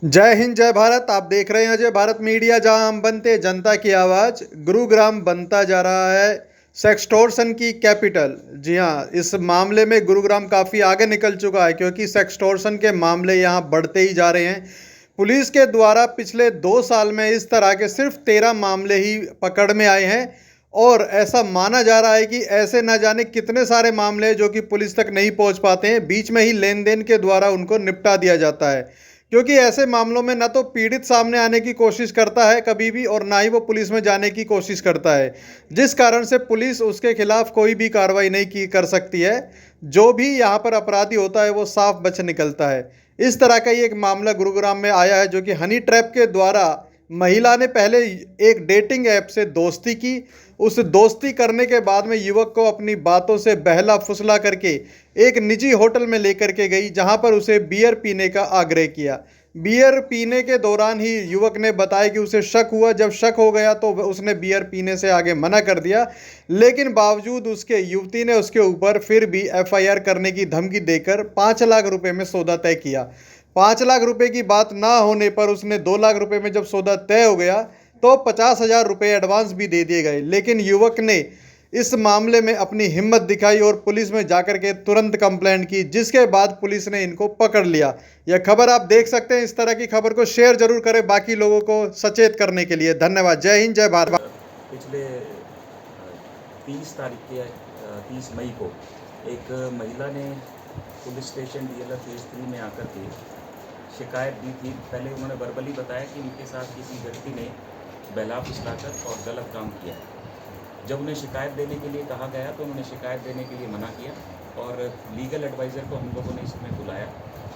जय हिंद जय भारत। आप देख रहे हैं अजय भारत मीडिया, जहां हम बनते जनता की आवाज़। गुरुग्राम बनता जा रहा है सेक्सटोर्शन की कैपिटल। जी हां, इस मामले में गुरुग्राम काफ़ी आगे निकल चुका है, क्योंकि सेक्सटोर्शन के मामले यहां बढ़ते ही जा रहे हैं। पुलिस के द्वारा पिछले 2 साल में इस तरह के सिर्फ 13 मामले ही पकड़ में आए हैं, और ऐसा माना जा रहा है कि ऐसे न जाने कितने सारे मामले हैं जो कि पुलिस तक नहीं पहुंच पाते हैं। बीच में ही लेन देन के द्वारा उनको निपटा दिया जाता है, क्योंकि ऐसे मामलों में ना तो पीड़ित सामने आने की कोशिश करता है कभी भी, और ना ही वो पुलिस में जाने की कोशिश करता है, जिस कारण से पुलिस उसके खिलाफ कोई भी कार्रवाई नहीं की कर सकती है। जो भी यहाँ पर अपराधी होता है वो साफ बच निकलता है। इस तरह का ही एक मामला गुरुग्राम में आया है, जो कि हनी ट्रैप के द्वारा महिला ने पहले एक डेटिंग ऐप से दोस्ती की। उस दोस्ती करने के बाद में युवक को अपनी बातों से बहला फुसला करके एक निजी होटल में लेकर के गई, जहां पर उसे बियर पीने का आग्रह किया। बियर पीने के दौरान ही युवक ने बताया कि उसे शक हुआ। जब शक हो गया तो उसने बियर पीने से आगे मना कर दिया, लेकिन बावजूद उसके युवती ने उसके ऊपर फिर भी एफआईआर करने की धमकी देकर 5 लाख रुपए में सौदा तय किया। 5 लाख रुपए की बात ना होने पर उसने 2 लाख रुपए में जब सौदा तय हो गया तो 50,000 रुपये एडवांस भी दे दिए गए। लेकिन युवक ने इस मामले में अपनी हिम्मत दिखाई और पुलिस में जाकर के तुरंत कंप्लेंट की, जिसके बाद पुलिस ने इनको पकड़ लिया। यह खबर आप देख सकते हैं। इस तरह की खबर को शेयर जरूर करें बाकी लोगों को सचेत करने के लिए। धन्यवाद। जय हिंद जय भारत। पिछले 30 तारीख के 30 मई को एक महिला ने पुलिस स्टेशन डीएलएफ फेज 3 में आकर के शिकायत दी थी। पहले उन्होंने वर्बली बताया कि उनके साथ किसी व्यक्ति ने बहला फुसलाकर और गलत काम किया। जब उन्हें शिकायत देने के लिए कहा गया तो उन्होंने शिकायत देने के लिए मना किया, और लीगल एडवाइज़र को हम लोगों ने इसमें बुलाया।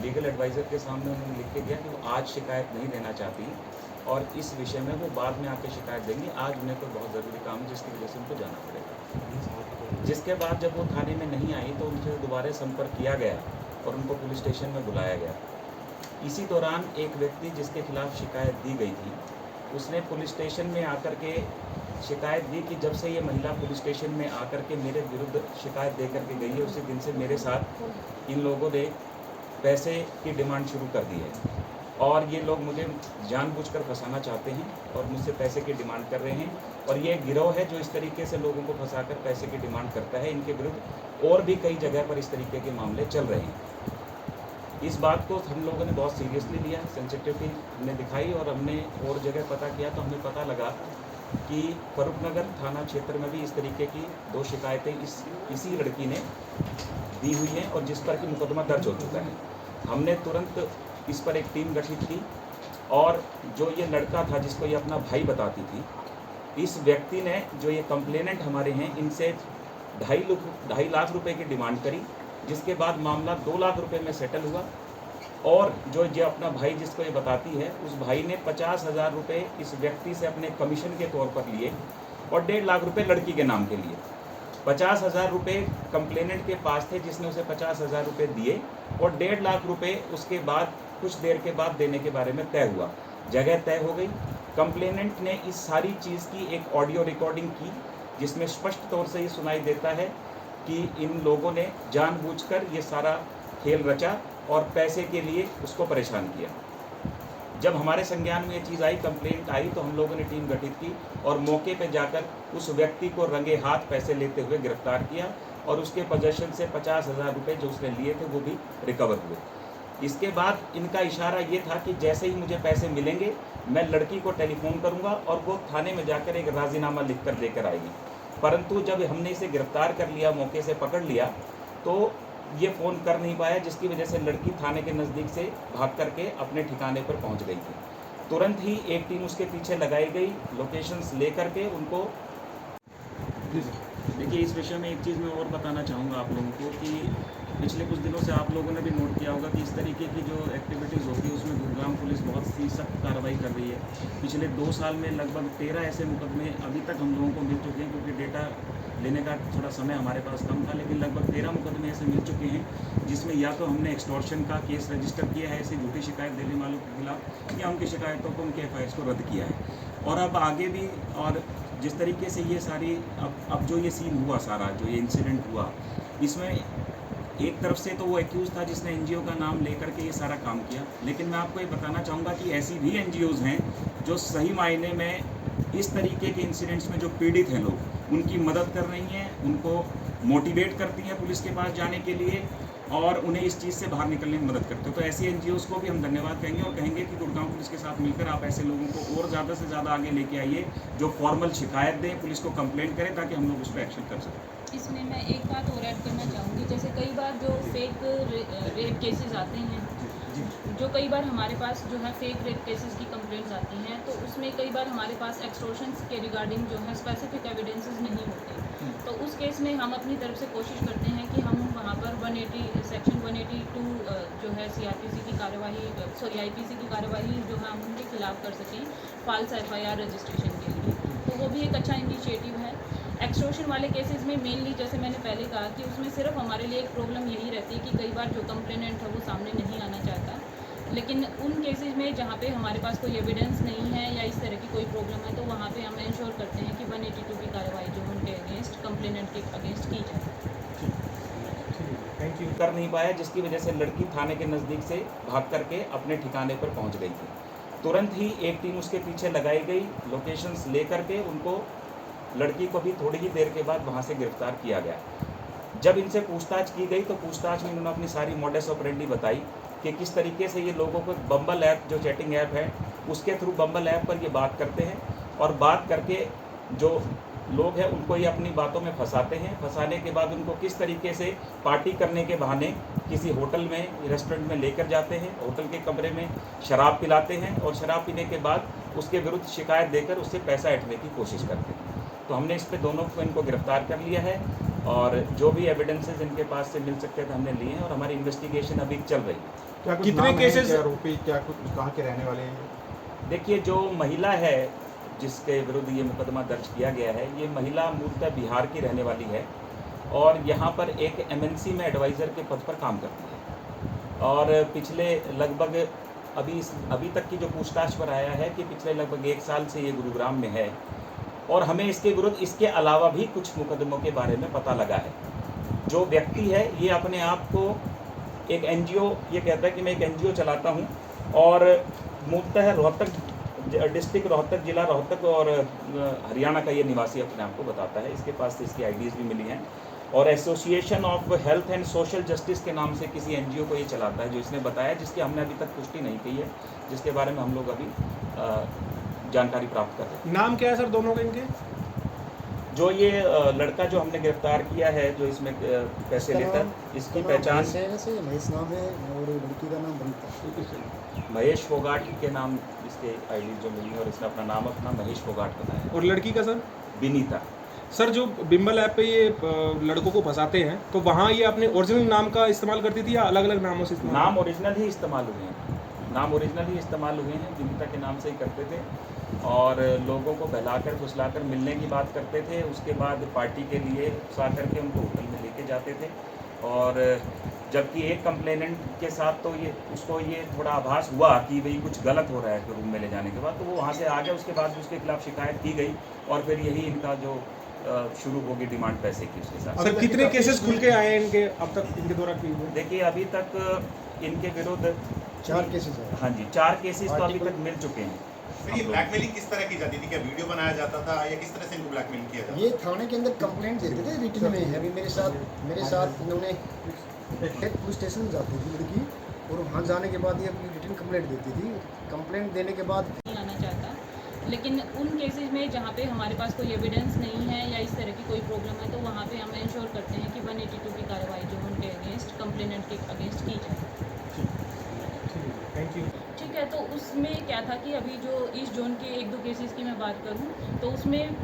लीगल एडवाइज़र के सामने उन्होंने लिख के दिया कि वो आज शिकायत नहीं देना चाहती और इस विषय में वो बाद में आके शिकायत देंगी। आज उन्हें कोई बहुत ज़रूरी काम है जिसकी वजह से उनको जाना पड़ेगा। जिसके बाद जब वो थाने में नहीं आई तो उनसे दोबारा संपर्क किया गया और उनको पुलिस स्टेशन में बुलाया गया। इसी दौरान एक व्यक्ति जिसके खिलाफ शिकायत दी गई थी, उसने पुलिस स्टेशन में आकर के शिकायत दी कि जब से ये महिला पुलिस स्टेशन में आकर के मेरे विरुद्ध शिकायत दे करके गई है, उसी दिन से मेरे साथ इन लोगों ने पैसे की डिमांड शुरू कर दी है, और ये लोग मुझे जानबूझकर फंसाना चाहते हैं और मुझसे पैसे की डिमांड कर रहे हैं। और ये गिरोह है जो इस तरीके से लोगों को फंसाकर पैसे की डिमांड करता है। इनके विरुद्ध और भी कई जगह पर इस तरीके के मामले चल रहे हैं। इस बात को हम लोगों ने बहुत सीरियसली लिया, सेंसिटिविटी हमने दिखाई, और हमने और जगह पता किया तो हमें पता लगा कि फरूखनगर थाना क्षेत्र में भी इस तरीके की 2 शिकायतें इसी लड़की ने दी हुई हैं, और जिस पर कि मुकदमा दर्ज हो चुका है। हमने तुरंत इस पर एक टीम गठित की, और जो ये लड़का था जिसको ये अपना भाई बताती थी, इस व्यक्ति ने, जो ये कंप्लेनेंट हमारे हैं, इनसे 2.5 लाख रुपए की डिमांड करी, जिसके बाद मामला 2 लाख रुपए में सेटल हुआ। और जो ये अपना भाई जिसको ये बताती है, उस भाई ने 50,000 रुपये इस व्यक्ति से अपने कमीशन के तौर पर लिए, और 1.5 लाख रुपये लड़की के नाम के लिए। 50,000 रुपये कंप्लेनेंट के पास थे, जिसने उसे 50,000 रुपये दिए, और 1.5 लाख रुपये उसके बाद कुछ देर के बाद देने के बारे में तय हुआ। जगह तय हो गई। कंप्लेनेंट ने इस सारी चीज़ की एक ऑडियो रिकॉर्डिंग की, जिसमें स्पष्ट तौर से ये सुनाई देता है कि इन लोगों ने जानबूझकर ये सारा खेल रचा और पैसे के लिए उसको परेशान किया। जब हमारे संज्ञान में ये चीज़ आई, कंप्लेंट आई, तो हम लोगों ने टीम गठित की और मौके पर जाकर उस व्यक्ति को रंगे हाथ पैसे लेते हुए गिरफ्तार किया, और उसके पोजेशन से 50,000 रुपये जो उसने लिए थे वो भी रिकवर हुए। इसके बाद इनका इशारा ये था कि जैसे ही मुझे पैसे मिलेंगे मैं लड़की को टेलीफोन करूंगा और वो थाने में जाकर एक राजीनामा लिख कर लेकर आएगी। परंतु जब हमने इसे गिरफ्तार कर लिया, मौके से पकड़ लिया, तो ये फ़ोन कर नहीं पाया, जिसकी वजह से लड़की थाने के नज़दीक से भाग करके अपने ठिकाने पर पहुंच गई थी। तुरंत ही एक टीम उसके पीछे लगाई गई, लोकेशंस ले करके उनको। देखिए, इस विषय में एक चीज़ मैं और बताना चाहूँगा आप लोगों को कि पिछले कुछ दिनों से आप लोगों ने भी नोट किया होगा कि इस तरीके की जो एक्टिविटीज़ होती है उसमें गुरुग्राम पुलिस बहुत सी सख्त कार्रवाई कर रही है। पिछले 2 साल में लगभग 13 ऐसे मुकदमे अभी तक हम लोगों को मिल चुके हैं, क्योंकि डेटा लेने का थोड़ा समय हमारे पास कम था, लेकिन लगभग 13 मुकदमे ऐसे मिल चुके हैं जिसमें या तो हमने एक्सटॉर्शन का केस रजिस्टर किया है ऐसी झूठी शिकायत देने वालों के खिलाफ, या उनकी शिकायतों को, उनके एफआईआर को रद्द किया है। और अब आगे भी, और जिस तरीके से ये सारी अब जो ये सीन हुआ, सारा जो ये इंसिडेंट हुआ, इसमें एक तरफ से तो वो एक्यूज़ था जिसने एनजीओ का नाम लेकर के ये सारा काम किया, लेकिन मैं आपको ये बताना चाहूँगा कि ऐसी भी एनजीओज़ हैं जो सही मायने में इस तरीके के इंसिडेंट्स में जो पीड़ित हैं लोग, उनकी मदद कर रही हैं, उनको मोटिवेट करती हैं पुलिस के पास जाने के लिए और उन्हें इस चीज़ से बाहर निकलने में मदद करते हो। तो ऐसी एनजीओज़ को भी हम धन्यवाद कहेंगे और कहेंगे कि गुड़गांव पुलिस के साथ मिलकर आप ऐसे लोगों को और ज़्यादा से ज़्यादा आगे लेके आइए, जो फॉर्मल शिकायत दें, पुलिस को कंप्लेंट करें, ताकि हम लोग उस पर एक्शन कर सकें। इसमें मैं एक बात और ऐड करना चाहूँगी, जैसे कई बार जो फेक रेप केसेस आते हैं, जो कई बार हमारे पास जो है फेक रेप केसेस की कंप्लेंट्स आती हैं, तो उसमें कई बार हमारे पास एक्सटॉर्शंस के रिगार्डिंग जो है स्पेसिफिक एविडेंसेस नहीं होते। तो उस केस में हम अपनी तरफ से कोशिश करते हैं कि हम वहाँ पर 180 सेक्शन 182 जो है सीआरपीसी की कार्यवाही, सॉरी आईपीसी की कार्यवाही जो है हम उनके खिलाफ कर सकें फॉल्स एफआईआर रजिस्ट्रेशन के लिए। तो वो भी एक अच्छा इनिशिएटिव है। एक्सटॉर्शन वाले केसेस में मेनली जैसे मैंने पहले कहा कि उसमें सिर्फ हमारे लिए एक प्रॉब्लम यही रहती है कि कई बार जो कंप्लेनेंट है वो सामने नहीं आना चाहता, लेकिन उन केसेस में जहाँ पे हमारे पास कोई एविडेंस नहीं है या इस तरह की कोई प्रॉब्लम है, तो वहाँ पे हम इंश्योर करते हैं कि 182 की कार्रवाई जो उनके अगेंस्ट कंप्लेनेंट के अगेंस्ट की जाए। Thank you. कर नहीं पाया, जिसकी वजह से लड़की थाने के नज़दीक से भाग करके अपने ठिकाने पर पहुंच गई थी। तुरंत ही एक टीम उसके पीछे लगाई गई, लोकेशंस लेकर के उनको, लड़की को भी थोड़ी ही देर के बाद वहां से गिरफ्तार किया गया। जब इनसे पूछताछ की गई तो पूछताछ में इन्होंने अपनी सारी मॉडस ऑपरेंडी बताई कि किस तरीके से ये लोगों को बम्बल ऐप, जो चैटिंग ऐप है, उसके थ्रू बम्बल ऐप पर ये बात करते हैं और बात करके जो लोग हैं उनको ये अपनी बातों में फंसाते हैं। फंसाने के बाद उनको किस तरीके से पार्टी करने के बहाने किसी होटल में, रेस्टोरेंट में लेकर जाते हैं, होटल के कमरे में शराब पिलाते हैं और शराब पीने के बाद उसके विरुद्ध शिकायत देकर उससे पैसा ऐंठने की कोशिश करते हैं। तो हमने इस पे दोनों को इनको गिरफ्तार कर लिया है और जो भी एविडेंसेस इनके पास से मिल सकते थे हमने लिए हैं और हमारी इन्वेस्टिगेशन अभी चल रही है। क्या कुछ कितने नाम है, केसेस क्या आरोपी, क्या कुछ कहाँ के रहने वाले हैं? देखिए, जो महिला है जिसके विरुद्ध ये मुकदमा दर्ज किया गया है, ये महिला मूलतः बिहार की रहने वाली है और यहाँ पर एक एमएनसी में एडवाइज़र के पद पर काम करती है और पिछले लगभग अभी तक की जो पूछताछ पर आया है कि पिछले लगभग 1 साल से ये गुरुग्राम में है और हमें इसके विरुद्ध इसके अलावा भी कुछ मुकदमों के बारे में पता लगा है। जो व्यक्ति है ये अपने आप को एक एनजीओ, ये कहता है कि मैं एक एनजीओ चलाता हूँ और मूलतः रोहतक डिस्ट्रिक्ट, रोहतक जिला रोहतक और हरियाणा का ये निवासी अपने आप को बताता है। इसके पास से इसकी आईडीज़ भी मिली हैं और association of health and social justice के नाम से किसी एनजीओ को ये चलाता है, जो इसने बताया, जिसकी हमने अभी तक पुष्टि नहीं की है, जिसके बारे में हम लोग अभी जानकारी प्राप्त कर रहे हैं। नाम क्या है सर दोनों के इनके? जो ये लड़का जो हमने गिरफ्तार किया है, जो इसमें पैसे लेता, इसकी पहचान महेश नाम है और लड़की का नाम बनीता। महेश फोगाट के नाम इसके आईडी जो मिली है और इसने अपना नाम अपना महेश फोगाट बताया। और लड़की का सर? विनीता। सर जो बिम्बल ऐप पे ये लड़कों को फंसाते हैं, तो वहाँ ये अपने ओरिजिनल नाम का इस्तेमाल करती थी या अलग अलग नामों से इस्तेमाल? नाम ओरिजिनल ही इस्तेमाल हुए हैं, नाम ओरिजिनल ही इस्तेमाल हुए हैं। विनीता के नाम से ही करते थे और लोगों को बहलाकर फुसलाकर मिलने की बात करते थे। उसके बाद पार्टी के लिए उकसा करके उनको होटल में लेके जाते थे और जबकि एक कंप्लेनेंट के साथ तो ये उसको ये थोड़ा आभास हुआ कि भाई कुछ गलत हो रहा है रूम में ले जाने के बाद, तो वो वहाँ से आ गया। उसके बाद भी उसके खिलाफ शिकायत की गई और फिर यही इनका जो शुरू होगी डिमांड पैसे की उसके साथ। सर कितने केसेस खुल के आए हैं इनके अब तक, इनके द्वारा किए हुए? देखिए, अभी तक इनके विरुद्ध 4 केसेस है। हाँ जी, 4 केसेस तो अभी तक मिल चुके हैं। ये ब्लैकमेलिंग किस तरह की जाती थी? क्या वीडियो बनाया जाता था या किस तरह से इनको ब्लैकमेल किया जाता था? ये थाने के अंदर कंप्लेंट देते थे रिटन में। अभी मेरे साथ इन्होंने पुलिस स्टेशन में जाती थी लड़की और वहाँ जाने के बाद ये अपनी रिटन कंप्लेंट देती थी। कंप्लेंट देने के बाद नहीं आना चाहता, लेकिन उन केसेस में जहाँ पे हमारे पास कोई एविडेंस नहीं है या इस तरह की कोई प्रॉब्लम है, तो वहाँ पे हम इंश्योर करते हैं कि 182 की कार्रवाई जो उनके अगेंस्ट कंप्लेनेंट के अगेंस्ट की जाए। Thank you. ठीक है, तो उसमें क्या था कि अभी जो ईस्ट जोन के 1-2 केसेस की मैं बात करूं तो उसमें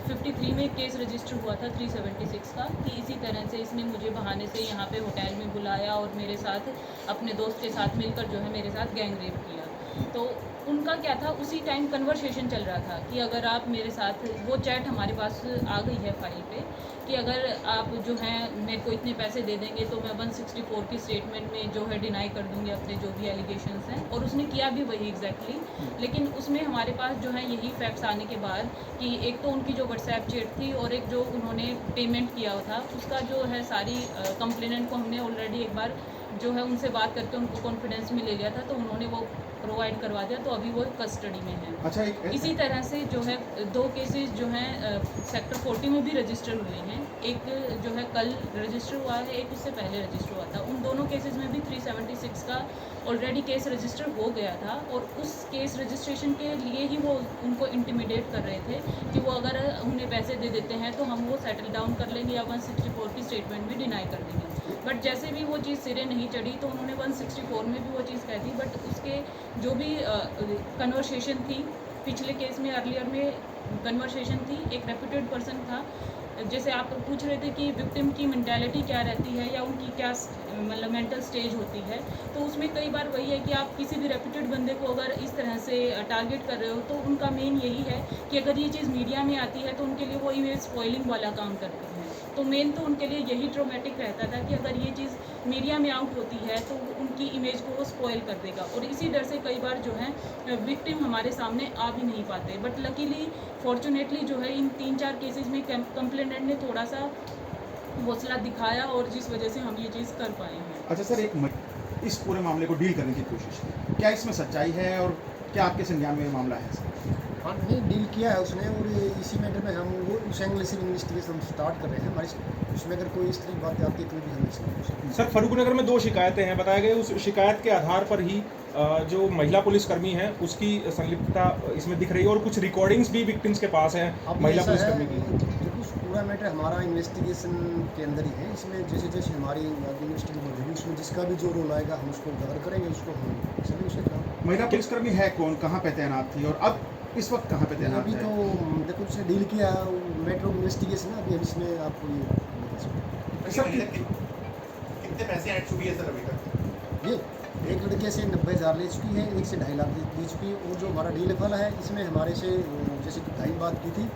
53 में केस रजिस्टर हुआ था 376 का, कि इसी तरह से इसने मुझे बहाने से यहाँ पे होटल में बुलाया और मेरे साथ अपने दोस्त के साथ मिलकर जो है मेरे साथ गैंग रेप किया। तो उनका क्या था, उसी टाइम कन्वर्सेशन चल रहा था कि अगर आप मेरे साथ, वो चैट हमारे पास आ गई है फाइल पे, कि अगर आप जो हैं मेरे को इतने पैसे दे देंगे तो मैं 164 की स्टेटमेंट में जो है डिनाई कर दूंगी अपने जो भी एलिगेशंस हैं, और उसने किया भी वही एग्जैक्टली। लेकिन उसमें हमारे पास जो है यही फैक्ट्स आने के बाद कि एक तो उनकी जो व्हाट्सएप चैट थी और एक जो उन्होंने पेमेंट किया था, उसका जो है सारी कंप्लेनेंट को हमने ऑलरेडी एक बार जो है उनसे बात करके उनको कॉन्फिडेंस में ले लिया था, तो उन्होंने वो प्रोवाइड करवा दिया, तो अभी वो कस्टडी में है। अच्छा इसी तरह से जो है 2 केसेस जो हैं सेक्टर 40 में भी रजिस्टर हुए हैं। एक जो है कल रजिस्टर हुआ है, एक उससे पहले रजिस्टर हुआ था। उन दोनों केसेस में भी 376 का ऑलरेडी केस रजिस्टर हो गया था, और उस केस रजिस्ट्रेशन के लिए ही वो उनको इंटिमिडेट कर रहे थे कि वो अगर उन्हें पैसे दे देते हैं तो हम वो सेटल डाउन कर लेंगे या 164 की स्टेटमेंट भी डिनाई कर देंगे। बट जैसे भी वो चीज़ सिरे नहीं चढ़ी तो उन्होंने 164 में भी वो चीज़ कह दी। बट उसके जो भी कन्वर्सेशन थी पिछले केस में, अर्लियर में कन्वर्सेशन थी, एक रेप्यूटेड पर्सन था, जैसे आप पूछ रहे थे कि विक्टिम की मेंटालिटी क्या रहती है या उनकी क्या मतलब मेंटल स्टेज होती है, तो उसमें कई बार वही है कि आप किसी भी रेप्यूटेड बंदे को अगर इस तरह से टारगेट कर रहे हो तो उनका मेन यही है कि अगर ये चीज़ मीडिया में आती है तो उनके लिए वो इमेज स्पॉइलिंग वाला काम करते हैं। तो मेन तो उनके लिए यही ट्रोमेटिक रहता था कि अगर ये चीज़ मीडिया में आउट होती है तो उनकी इमेज को वो स्पॉइल कर देगा, और इसी डर से कई बार जो है विक्टिम हमारे सामने आ भी नहीं पाते। बट लकीली फॉर्चुनेटली जो है इन 3-4 केसेस में कंप्लेनेंट ने थोड़ा सा हौसला दिखाया, और जिस वजह से हम ये चीज़ कर पाए हैं। अच्छा सर, इस पूरे मामले को डील करने की कोशिश की, क्या इसमें सच्चाई है और क्या आपके संज्ञान में ये मामला है सर? हाँ, नहीं डील किया है उसने, और इसी मैटर में हम वो उस एंगल से इन्वेस्टिगेशन स्टार्ट कर रहे हैं। हमारी उसमें अगर कोई इस तरह की बात आती है तो भी हम इसमें सर, फर्रुखनगर में 2 शिकायतें हैं बताए गए। उस शिकायत के आधार पर ही जो महिला पुलिसकर्मी है उसकी संलिप्तता इसमें दिख रही है, और कुछ रिकॉर्डिंग्स भी विक्टिम्स के पास हैं अब महिला ऐसा है, पुलिसकर्मी की। देखो उस पूरा मैटर हमारा इन्वेस्टिगेशन के अंदर ही है। इसमें जैसे जैसे हमारी इन्वेस्टिगेशन होगी उसमें जिसका भी जो रोल आएगा हम उसको कवर करेंगे, उसको हम चलेंगे उसके खिलाफ। महिला पुलिसकर्मी है कौन, कहाँ पे तैनात थी और अब इस वक्त कहाँ पे तैनात अभी है? तो देखो उसने डील किया मैटर ऑफ इन्वेस्टिगेशन है, अभी हम इसमें आपको ये बता सकते सर, कितने पैसे ऐड चुकी है सर अभी तक? हैं। ये एक लड़के से 90,000 ले चुकी है, एक से 2.5 लाख ले चुकी है। और जो हमारा डील वाला है इसमें हमारे से जैसे कि 2.5 बात की थी,